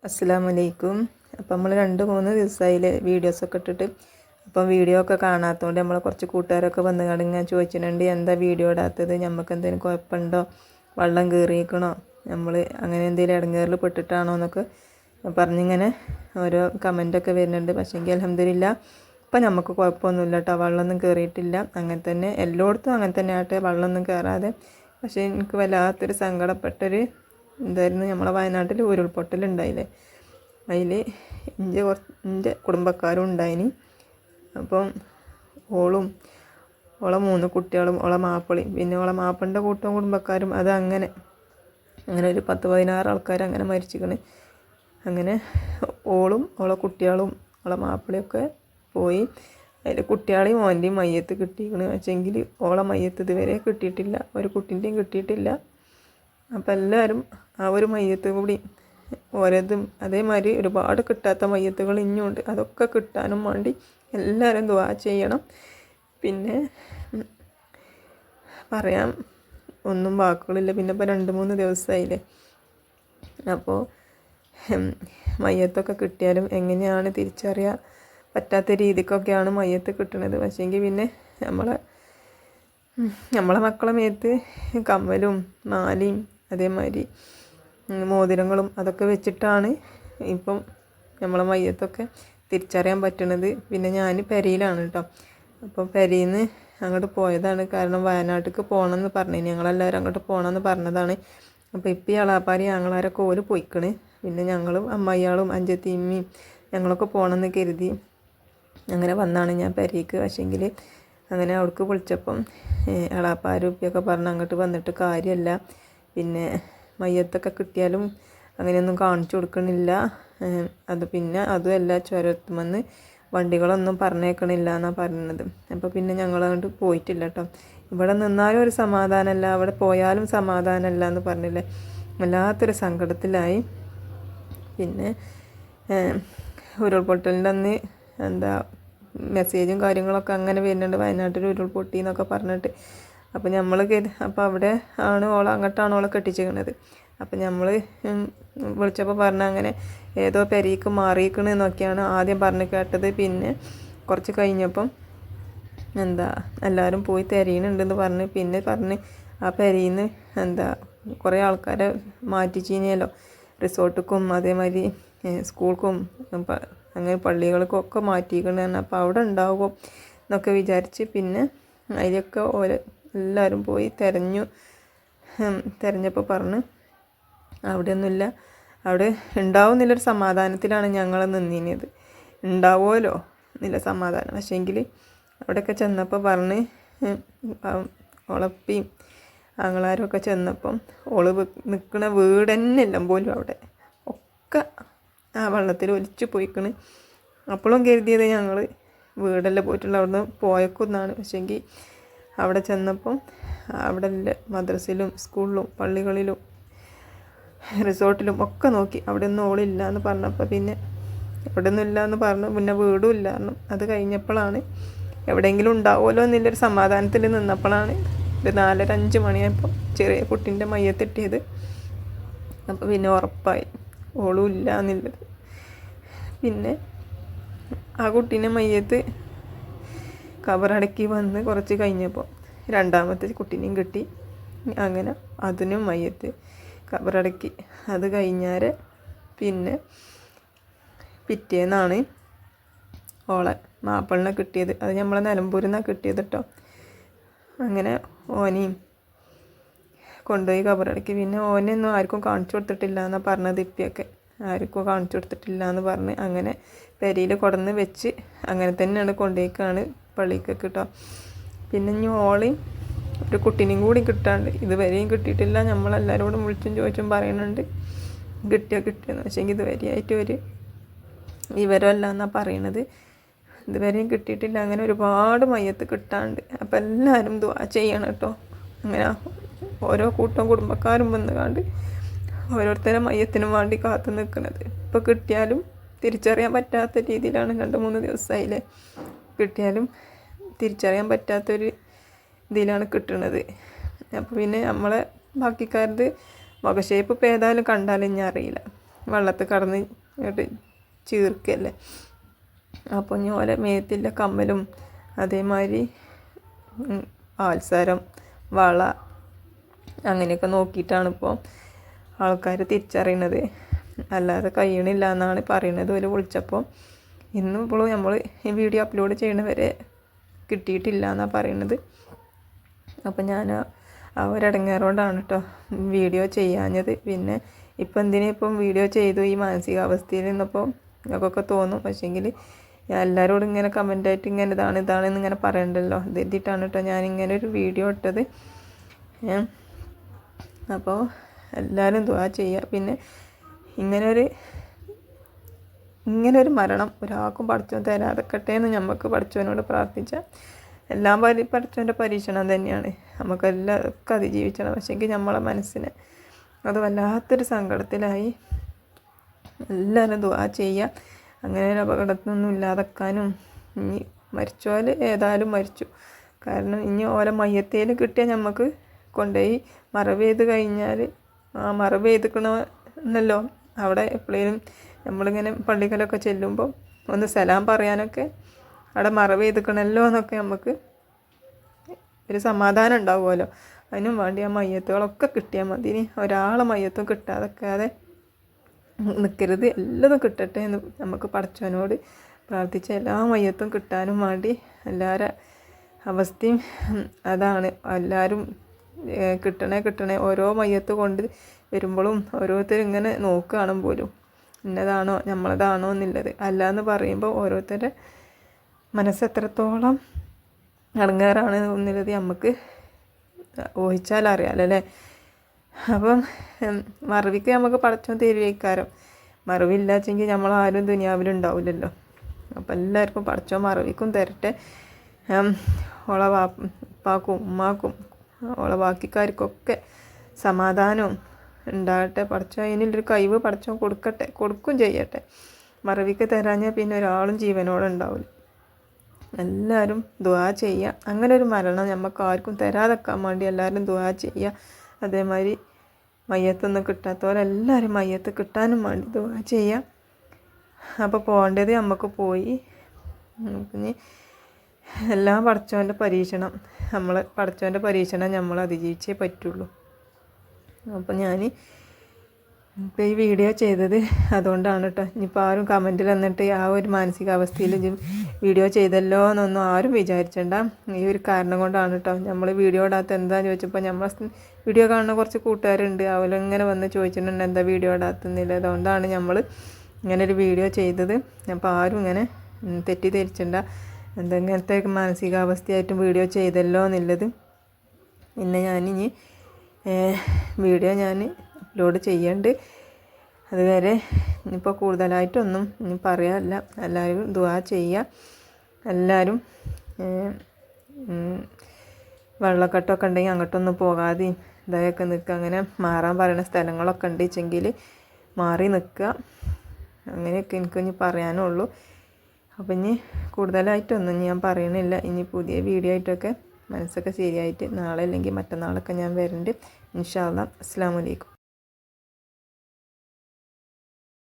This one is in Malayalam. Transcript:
അസ്സലാമലൈക്കും. അപ്പം നമ്മൾ 2-3 ദിവസമായില്ലേ വീഡിയോസൊക്കെ ഇട്ടിട്ട്. അപ്പം വീഡിയോ ഒക്കെ കാണാത്തതുകൊണ്ട് നമ്മളെ കുറച്ച് കൂട്ടുകാരൊക്കെ വന്ന് ഇങ്ങനെ ചോദിച്ചിട്ടുണ്ട്, എന്താ വീഡിയോ ഇടാത്തത്, നമുക്ക് എന്തെങ്കിലും കുഴപ്പമുണ്ടോ, വെള്ളം കയറിയിരിക്കണോ, നമ്മൾ അങ്ങനെ എന്തെങ്കിലും ഇടങ്ങേറിൽ പെട്ടിട്ടാണോ എന്നൊക്കെ പറഞ്ഞിങ്ങനെ ഓരോ കമൻറ്റൊക്കെ വരുന്നുണ്ട്. പക്ഷേങ്കിൽ അൽഹംദുലില്ലാ ഇപ്പം നമുക്ക് കുഴപ്പമൊന്നുമില്ല കേട്ടോ, വെള്ളമൊന്നും കയറിയിട്ടില്ല. അങ്ങനെ തന്നെ എല്ലായിടത്തും അങ്ങനെ തന്നെ ആട്ടെ, വെള്ളമൊന്നും കയറാതെ. പക്ഷേ എനിക്ക് വല്ലാത്തൊരു സങ്കടപ്പെട്ടൊരു എന്തായിരുന്നു, നമ്മളെ വയനാട്ടിൽ ഉരുൾപൊട്ടലുണ്ടായില്ലേ, അതിൽ എൻ്റെ കുടുംബക്കാരും ഉണ്ടായിനി. അപ്പം ഓളെ 3 കുട്ടികളും ഓളെ മാപ്പിളയും പിന്നെ ഓളെ മാപ്പിളിൻ്റെ കൂട്ടവും കുടുംബക്കാരും അത് അങ്ങനെ ഒരു 10-16 ആൾക്കാർ അങ്ങനെ മരിച്ചിക്കണ്. അങ്ങനെ ഓളെ കുട്ടികളും ഓളെ മാപ്പിളയൊക്കെ പോയി. അതിൽ കുട്ടികളെയും മോൻ്റെയും മയ്യത്ത് കിട്ടിയിരിക്കണ്. പക്ഷേങ്കിൽ ഓളെ മയ്യത്ത് ഇതുവരെ കിട്ടിയിട്ടില്ല, ഒരു കുട്ടീൻ്റെയും കിട്ടിയിട്ടില്ല. അപ്പം എല്ലാവരും ആ ഒരു മയ്യത്ത് കൂടി ഓരോതും അതേമാതിരി ഒരുപാട് കിട്ടാത്ത മയ്യത്തുകൾ ഇനിയുണ്ട്. അതൊക്കെ കിട്ടാനും വേണ്ടി എല്ലാവരും ദുആ ചെയ്യണം. പിന്നെ പറയാൻ ഒന്നും വാക്കുകളില്ല. പിന്നെ ഇപ്പോൾ 2-3 ദിവസമായില്ലേ. അപ്പോൾ മയ്യത്തൊക്കെ കിട്ടിയാലും എങ്ങനെയാണ് തിരിച്ചറിയാൻ പറ്റാത്ത രീതിക്കൊക്കെയാണ് മയ്യത്ത് കിട്ടുന്നത്. പക്ഷേങ്കിൽ പിന്നെ നമ്മളെ മക്കളെ മേത്ത് കമ്മലും മാലയും അതേമാതിരി മോതിരങ്ങളും അതൊക്കെ വെച്ചിട്ടാണ് ഇപ്പം നമ്മളെ മയ്യത്തൊക്കെ തിരിച്ചറിയാൻ പറ്റണത്. പിന്നെ ഞാൻ പെരയിലാണ് കേട്ടോ. അപ്പോൾ പെരയിൽ നിന്ന് അങ്ങോട്ട് പോയതാണ്. കാരണം വയനാട്ടിലേക്ക് പോകണമെന്ന് പറഞ്ഞു, ഞങ്ങളെല്ലാവരും അങ്ങോട്ട് പോകണമെന്ന് പറഞ്ഞതാണ്. അപ്പോൾ ഇപ്പം എളാപ്പാരി ഞങ്ങളാരൊക്കെ ഓല് പോയിക്കണ്. പിന്നെ ഞങ്ങളും അമ്മായിയാളും അഞ്ചത്തിയമ്മയും ഞങ്ങളൊക്കെ പോകണമെന്ന് കരുതി അങ്ങനെ വന്നാണ് ഞാൻ പെരയ്ക്ക്. പക്ഷേങ്കിൽ അങ്ങനെ അവിടേക്ക് വിളിച്ചപ്പം എളാപ്പാരും ഉപ്പിയൊക്കെ പറഞ്ഞ് അങ്ങോട്ട് വന്നിട്ട് കാര്യമല്ല, പിന്നെ മയ്യത്തൊക്കെ കിട്ടിയാലും അങ്ങനെയൊന്നും കാണിച്ചു കൊടുക്കണില്ല, അത് പിന്നെ അതുമല്ല ചുരത്തുമെന്ന് വണ്ടികളൊന്നും പറഞ്ഞേക്കണില്ല എന്നാണ് പറയുന്നത്. അപ്പോൾ പിന്നെ ഞങ്ങളങ്ങോട്ട് പോയിട്ടില്ല കേട്ടോ. ഇവിടെ നിന്നാലും ഒരു സമാധാനമല്ല, അവിടെ പോയാലും സമാധാനമല്ല എന്ന് പറഞ്ഞില്ലേ, വല്ലാത്തൊരു സങ്കടത്തിലായി. പിന്നെ ഉരുൾപൊട്ടലിൻ്റെ അന്ന് എന്താ മെസ്സേജും കാര്യങ്ങളൊക്കെ അങ്ങനെ വരുന്നുണ്ട്, വയനാട്ടിൽ ഉരുൾപൊട്ടി എന്നൊക്കെ പറഞ്ഞിട്ട്. അപ്പോൾ അപ്പോൾ അവിടെ ആണ് അങ്ങോട്ടാണ് ഓളെ കെട്ടിച്ചിരിക്കുന്നത്. അപ്പം നമ്മൾ വിളിച്ചപ്പോൾ പറഞ്ഞ അങ്ങനെ ഏതോ പെരയ്ക്ക് മാറിയിരിക്കണെന്നൊക്കെയാണ് ആദ്യം പറഞ്ഞ് കേട്ടത്. പിന്നെ കുറച്ച് കഴിഞ്ഞപ്പം എല്ലാവരും പോയി തിരയുന്നുണ്ടെന്ന് പറഞ്ഞ് പിന്നെ പറഞ്ഞ് ആ പെരയിൽ നിന്ന് കുറേ ആൾക്കാരെ മാറ്റിച്ചിനല്ലോ, റിസോർട്ടിക്കും അതേമാതിരി സ്കൂൾക്കും അങ്ങനെ പള്ളികൾക്കും ഒക്കെ മാറ്റിയിരിക്കണ. അപ്പോൾ അവിടെ ഉണ്ടാവുമോ എന്നൊക്കെ വിചാരിച്ച് പിന്നെ അതിലൊക്കെ എല്ലാവരും പോയി തിരഞ്ഞപ്പോൾ പറഞ്ഞ് അവിടെയൊന്നുമില്ല, അവിടെ ഉണ്ടാവുമെന്നുള്ളൊരു സമാധാനത്തിലാണ് ഞങ്ങൾ നിന്നിരുന്നത്. ഉണ്ടാവുമല്ലോ എന്നില്ല സമാധാനം. പക്ഷേങ്കിൽ അവിടെയൊക്കെ ചെന്നപ്പോൾ പറഞ്ഞ് ഉളപ്പിയും ആങ്ങളാരും ഒക്കെ ചെന്നപ്പം ഓള് നിൽക്കുന്ന വീട് തന്നെ എല്ലാം പോലും അവിടെ ഒക്കെ ആ വെള്ളത്തിൽ ഒലിച്ചു പോയിക്കണ്. അപ്പോഴും കരുതിയത് ഞങ്ങൾ വീടെല്ലാം പോയിട്ടുള്ള അവിടുന്ന് പോയേക്കുന്നാണ്. പക്ഷേങ്കിൽ അവിടെ ചെന്നപ്പം അവിടെ മദ്രസയിലും സ്കൂളിലും പള്ളികളിലും റിസോർട്ടിലും ഒക്കെ നോക്കി, അവിടെ ഒന്നും ഓളില്ല എന്ന് പറഞ്ഞപ്പോൾ പിന്നെ അവിടെ ഒന്നും ഇല്ല എന്ന് പറഞ്ഞു. പിന്നെ വീടും ഇല്ല പറഞ്ഞു. അത് കഴിഞ്ഞപ്പോഴാണ് എവിടെയെങ്കിലും ഉണ്ടാവുമല്ലോ എന്നുള്ളൊരു സമാധാനത്തിൽ നിന്നപ്പോഴാണ് ഒരു 4-5 മണിയായപ്പോൾ ചെറിയ കുട്ടീൻ്റെ മയ്യത്തിട്ടിയത്. അപ്പോൾ പിന്നെ ഉറപ്പായി ഓളും ഇല്ല എന്നുള്ളത്. പിന്നെ ആ കുട്ടീനെ മയ്യത്ത് കബറടക്കി വന്ന് കുറച്ച് കഴിഞ്ഞപ്പോൾ രണ്ടാമത്തെ കുട്ടീനെയും കിട്ടി. അങ്ങനെ അതിനും മയ്യത്ത് കബറടക്കി. അത് കഴിഞ്ഞാൽ പിന്നെ പിറ്റേന്നാണ് ഓളെ മാപ്പിളിനെ കിട്ടിയത്. അത് നമ്മളെ നിലമ്പൂരിൽ നിന്നാണ് കിട്ടിയത് കേട്ടോ. അങ്ങനെ ഓനെയും കൊണ്ടുപോയി കബറടക്കി. പിന്നെ ഓനെയൊന്നും ആർക്കും കാണിച്ചു കൊടുത്തിട്ടില്ല എന്നാണ് പറഞ്ഞത്. ഇപ്പിയൊക്കെ ആർക്കും കാണിച്ചു കൊടുത്തിട്ടില്ല എന്ന് പറഞ്ഞ് അങ്ങനെ പെരയിൽ കൊടന്ന് വെച്ച് അങ്ങനെ തന്നെയാണ് കൊണ്ടുപോയിക്കാണ് പള്ളിക്കൊക്കെ കേട്ടോ. പിന്നെ ഇനി ഓളെയും ഒരു കുട്ടീനെയും കൂടി കിട്ടാണ്ട് ഇതുവരെയും കിട്ടിയിട്ടില്ല. നമ്മളെല്ലാവരോടും വിളിച്ചും ചോദിച്ചും പറയുന്നുണ്ട് കിട്ടിയെന്ന്. പക്ഷേങ്കിൽ ഇതുവരെയായിട്ട് ഒരു വിവരമല്ല എന്നാണ് പറയണത്. ഇതുവരെയും കിട്ടിയിട്ടില്ല. അങ്ങനെ ഒരുപാട് മയ്യത്ത് കിട്ടാണ്ട്. അപ്പം എല്ലാവരും ദുആ ചെയ്യണം കേട്ടോ. അങ്ങനെ ഓരോ കൂട്ടം കുടുംബക്കാരും വന്നുകാണ്ട് ഓരോരുത്തരെ മയ്യത്തിനും വേണ്ടി കാത്തു നിൽക്കുന്നത്. ഇപ്പോൾ കിട്ടിയാലും തിരിച്ചറിയാൻ പറ്റാത്ത രീതിയിലാണ്. 2-3 ദിവസമായില്ലേ കിട്ടിയാലും തിരിച്ചറിയാൻ പറ്റാത്തൊരു ഇതിലാണ് കിട്ടുന്നത്. അപ്പോൾ പിന്നെ നമ്മളെ ബാക്കിക്കാരത് മുഖശേപ്പ് ഇപ്പോൾ ഏതായാലും കണ്ടാലും ഞാൻ അറിയില്ല. വെള്ളത്തിൽ കടന്ന് ഇങ്ങോട്ട് ചീർക്കല്ലേ. അപ്പോൾ ഇനി ഓലെ മേത്തില്ല കമ്മലും അതേമാതിരി ആത്സാരം വള അങ്ങനെയൊക്കെ നോക്കിയിട്ടാണ് ഇപ്പോൾ ആൾക്കാർ തിരിച്ചറിയണത്. അല്ലാതെ കഴിയണില്ല എന്നാണ് പറയുന്നത്. ഒരു വിളിച്ചപ്പോൾ ഇന്നും ഇപ്പോഴും നമ്മൾ ഈ വീഡിയോ അപ്ലോഡ് ചെയ്യണവരെ കിട്ടിയിട്ടില്ല എന്നാണ് പറയുന്നത്. അപ്പോൾ ഞാൻ ആ ഒരിടങ്ങേറോണ്ടാണ് കേട്ടോ വീഡിയോ ചെയ്യാഞ്ഞത്. പിന്നെ ഇപ്പം എന്തിനിപ്പം വീഡിയോ ചെയ്തു ഈ മാനസികാവസ്ഥയിൽ നിന്നപ്പോൾ ഞങ്ങൾക്കൊക്കെ തോന്നും. പക്ഷേങ്കിൽ എല്ലാവരോടും ഇങ്ങനെ കമൻ്റായിട്ട് ഇങ്ങനെ ഇതാണെന്ന് ഇങ്ങനെ പറയണ്ടല്ലോ, ഇതെത്തിയിട്ടാണ് കേട്ടോ ഞാനിങ്ങനെ ഒരു വീഡിയോ ഇട്ടത്. അപ്പോൾ എല്ലാവരും ദുആ ചെയ്യുക. പിന്നെ ഇങ്ങനൊരു മരണം ഒരാൾക്കും പഠിച്ചോൻ തരാതെക്കട്ടെ എന്ന് നമുക്ക് പഠിച്ചവനോട് പ്രാർത്ഥിച്ചാൽ എല്ലാം പഠിച്ചവൻ്റെ പരീക്ഷണം തന്നെയാണ്. നമുക്കെല്ലാവർക്കും അതിജീവിച്ചണം. പക്ഷേങ്കിൽ നമ്മളെ മനസ്സിനെ അത് വല്ലാത്തൊരു സങ്കടത്തിലായി. എല്ലാവരും ദുആ ചെയ്യുക. അങ്ങനെ ഒരു അപകടത്തിനൊന്നും ഇല്ലാതെക്കാനും. ഇനി മരിച്ചോൽ ഏതായാലും മരിച്ചു. കാരണം ഇനി ഓലെ മയ്യത്തേൽ കിട്ടിയാൽ നമുക്ക് കൊണ്ടുപോയി മറവ് ചെയ്ത് കഴിഞ്ഞാൽ ആ മറവ് ചെയ്തിക്കണമല്ലോ അവിടെ എപ്പോഴേലും നമ്മളിങ്ങനെ പള്ളിക്കലൊക്കെ ചെല്ലുമ്പോൾ ഒന്ന് സലാം പറയാനൊക്കെ അവിടെ മറവ് ചെയ്തിക്കണമല്ലോ എന്നൊക്കെ നമുക്ക് ഒരു സമാധാനം ഉണ്ടാവുമല്ലോ. അതിനും വേണ്ടി ആ മയ്യത്തുകളൊക്കെ കിട്ടിയാൽ മതി. ഇനി ഒരാളെ മയ്യത്തും കിട്ടാതെക്കാതെ നിൽക്കരുത്. എല്ലാതും കിട്ടട്ടെ എന്ന് നമുക്ക് പടച്ചവനോട് പ്രാർത്ഥിച്ച എല്ലാ മയ്യത്തും കിട്ടാനും വേണ്ടി എല്ലാവരുടെ അവസ്ഥയും അതാണ്. എല്ലാവരും കിട്ടണേ ഓരോ മയ്യത്ത് കൊണ്ട് വരുമ്പോഴും ഓരോരുത്തരും ഇങ്ങനെ നോക്കുകയാണ് പോലും ഇന്നതാണോ നമ്മളതാണോ എന്നുള്ളത്. അല്ലാന്ന് പറയുമ്പോൾ ഓരോരുത്തരുടെ മനസ്സെത്രത്തോളം ഇടങ്ങേറാണ് എന്നുള്ളത് നമുക്ക് ഊഹിച്ചാൽ അറിയാമല്ലോ അല്ലേ. അപ്പം മറവിക്ക് നമുക്ക് പടച്ചോൻ തരുവയ്ക്കാരം. മറവില്ലാച്ചെങ്കിൽ നമ്മളാരും ദുനിയാവിലുണ്ടാവില്ലല്ലോ. അപ്പം എല്ലാവർക്കും പടച്ചോൻ മറവിക്കും തരട്ടെ. ഓളെ ഉപ്പാക്കും ഉമ്മാക്കും ഓളെ ബാക്കിക്കാർക്കൊക്കെ സമാധാനവും ഉണ്ടാകട്ടെ. പടച്ചോൻ അതിനുള്ളൊരു കഴിവ് പടച്ചോൻ കൊടുക്കും ചെയ്യട്ടെ. മറവിക്ക് തരാഞ്ഞാൽ പിന്നെ ഒരാളും ജീവനോടെ ഉണ്ടാവില്ല. എല്ലാവരും ദുആ ചെയ്യുക. അങ്ങനെ ഒരു മരണം നമുക്ക് ആർക്കും തരാതെക്കാൻ വേണ്ടി എല്ലാവരും ദുആ ചെയ്യുക. അതേമാതിരി മയ്യത്തൊന്നും കിട്ടാത്തവരെല്ലാവരും മയ്യത്ത് കിട്ടാനും വേണ്ടി ദുആ ചെയ്യുക. അപ്പോൾ പോകേണ്ടത് നമുക്ക് പോയി. പിന്നെ എല്ലാം പടച്ചോൻ്റെ പരീക്ഷണം നമ്മൾ അതിജീവിച്ചേ പറ്റുള്ളൂ. അപ്പോൾ ഞാൻ ഇപ്പോൾ ഈ വീഡിയോ ചെയ്തത് അതുകൊണ്ടാണ് കേട്ടോ. ഇനിയിപ്പോൾ ആരും കമൻറ്റിൽ വന്നിട്ട് ആ ഒരു മാനസികാവസ്ഥയിൽ വീഡിയോ ചെയ്തല്ലോ എന്നൊന്നും ആരും വിചാരിച്ചണ്ട. ഈ ഒരു കാരണം കൊണ്ടാണ് കേട്ടോ നമ്മൾ വീഡിയോ ഇടാത്ത എന്താണെന്ന് ചോദിച്ചപ്പോൾ നമ്മളെ വീഡിയോ കാണുന്ന കുറച്ച് കൂട്ടുകാരുണ്ട്. അവരിങ്ങനെ വന്ന് ചോദിച്ചിട്ടുണ്ട് എന്താ വീഡിയോ ഇടാത്തുന്നില്ല. അതുകൊണ്ടാണ് നമ്മൾ ഇങ്ങനെ ഒരു വീഡിയോ ചെയ്തത്. അപ്പോൾ ആരും ഇങ്ങനെ തെറ്റിദ്ധരിച്ചിട്ടുണ്ട എന്തെങ്ങനത്തെ മാനസികാവസ്ഥയായിട്ടും വീഡിയോ ചെയ്തല്ലോ എന്നുള്ളത്. പിന്നെ ഞാനിനി വീഡിയോ ഞാൻ അപ്ലോഡ് ചെയ്യുന്നുണ്ട്. അതുവരെ ഇനിയിപ്പോൾ കൂടുതലായിട്ടൊന്നും ഇനി പറയാനില്ല. എല്ലാവരും ദുആ ചെയ്യുക. എല്ലാവരും വെള്ളക്കെട്ടൊക്കെ ഉണ്ടെങ്കിൽ അങ്ങോട്ടൊന്നും പോകാതെയും ഇതൊക്കെ നിൽക്കുക. അങ്ങനെ മാറാൻ പറയുന്ന സ്ഥലങ്ങളൊക്കെ ഉണ്ട് വെച്ചെങ്കിൽ മാറി നിൽക്കുക. അങ്ങനെയൊക്കെ എനിക്കിനി പറയാനുള്ളൂ. അപ്പം ഇനി കൂടുതലായിട്ടൊന്നും ഞാൻ പറയണില്ല. ഇനി പുതിയ വീഡിയോ ആയിട്ടൊക്കെ മനസ്സൊക്കെ ശരിയായിട്ട് നാളെ അല്ലെങ്കിൽ മറ്റന്നാളൊക്കെ ഞാൻ വരുന്നുണ്ട്. ഇൻഷാ അല്ലാഹ്. അസ്സലാമു അലൈക്കും.